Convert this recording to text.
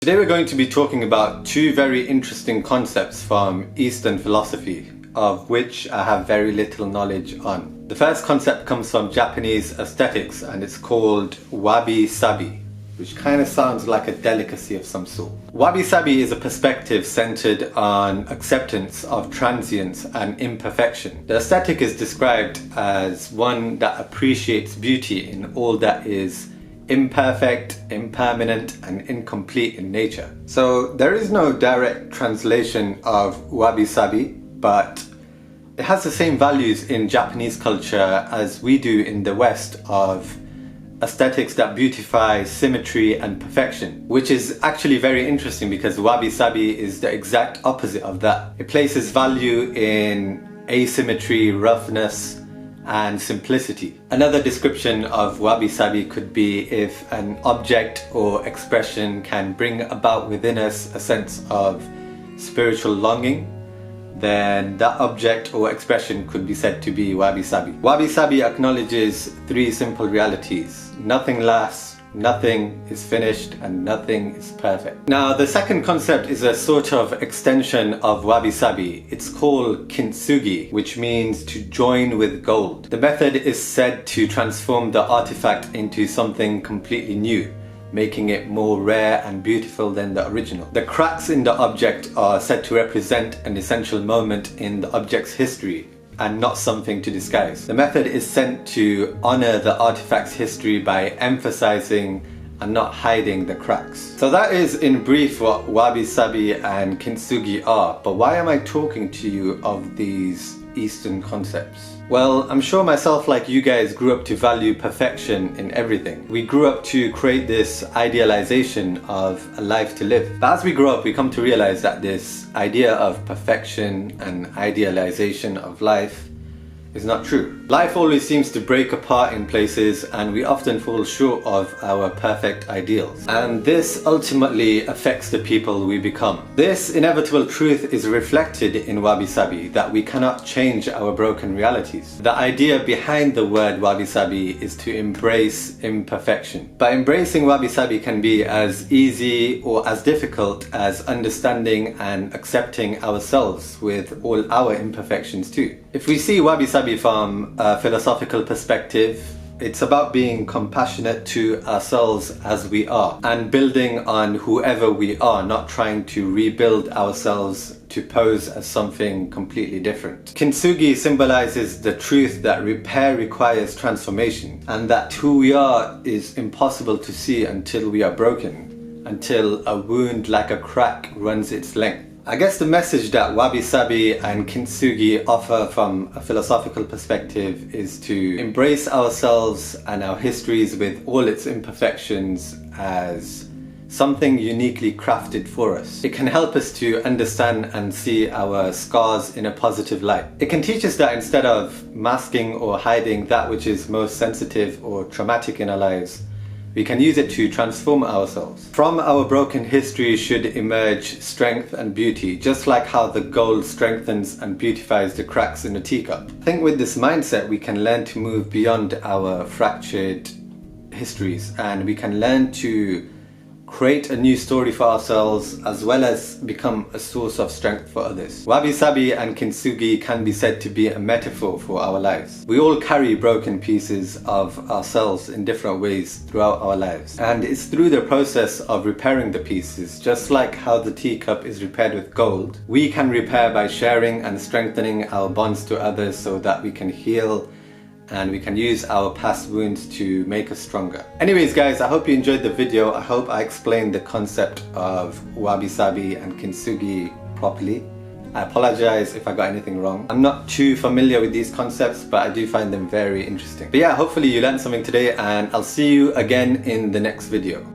Today we're going to be talking about two very interesting concepts from Eastern philosophy, of which I have very little knowledge on. The first concept comes from Japanese aesthetics and it's called Wabi Sabi, which kind of sounds like a delicacy of some sort. Wabi Sabi is a perspective centered on acceptance of transience and imperfection. The aesthetic is described as one that appreciates beauty in all that is imperfect, impermanent, and incomplete in nature. So there is no direct translation of Wabi Sabi, but it has the same values in Japanese culture as we do in the West of aesthetics that beautify symmetry and perfection, which is actually very interesting because Wabi Sabi is the exact opposite of that. It places value in asymmetry, roughness, and simplicity. Another description of Wabi Sabi could be if an object or expression can bring about within us a sense of spiritual longing, then that object or expression could be said to be Wabi Sabi. Wabi Sabi acknowledges three simple realities: nothing lasts, nothing is finished, and nothing is perfect. Now, the second concept is a sort of extension of Wabi Sabi. It's called Kinsugi, which means to join with gold. The method is said to transform the artifact into something completely new, making it more rare and beautiful than the original. The cracks in the object are said to represent an essential moment in the object's history and not something to disguise. The method is sent to honor the artifact's history by emphasizing and not hiding the cracks. So that is in brief what Wabi Sabi and Kintsugi are, but why am I talking to you of these Eastern concepts? Well, I'm sure myself, like you guys, grew up to value perfection in everything. We grew up to create this idealization of a life to live. But as we grow up, we come to realize that this idea of perfection and idealization of life is not true. Life always seems to break apart in places and we often fall short of our perfect ideals. And this ultimately affects the people we become. This inevitable truth is reflected in Wabi Sabi, that we cannot change our broken realities. The idea behind the word Wabi Sabi is to embrace imperfection. But embracing Wabi Sabi can be as easy or as difficult as understanding and accepting ourselves with all our imperfections too. If we see Wabi Sabi from a philosophical perspective, it's about being compassionate to ourselves as we are and building on whoever we are, not trying to rebuild ourselves to pose as something completely different. Kintsugi symbolizes the truth that repair requires transformation and that who we are is impossible to see until we are broken, until a wound like a crack runs its length. I guess the message that Wabi Sabi and Kintsugi offer from a philosophical perspective is to embrace ourselves and our histories with all its imperfections as something uniquely crafted for us. It can help us to understand and see our scars in a positive light. It can teach us that instead of masking or hiding that which is most sensitive or traumatic in our lives, we can use it to transform ourselves. From our broken history should emerge strength and beauty, just like how the gold strengthens and beautifies the cracks in a teacup. I think with this mindset we can learn to move beyond our fractured histories and we can learn to create a new story for ourselves as well as become a source of strength for others. Wabi Sabi and Kintsugi can be said to be a metaphor for our lives. We all carry broken pieces of ourselves in different ways throughout our lives, and it's through the process of repairing the pieces, just like how the teacup is repaired with gold, we can repair by sharing and strengthening our bonds to others so that we can heal and we can use our past wounds to make us stronger. Anyways guys, I hope you enjoyed the video. I hope I explained the concept of Wabi Sabi and Kintsugi properly. I apologize if I got anything wrong. I'm not too familiar with these concepts, but I do find them very interesting. But yeah, hopefully you learned something today and I'll see you again in the next video.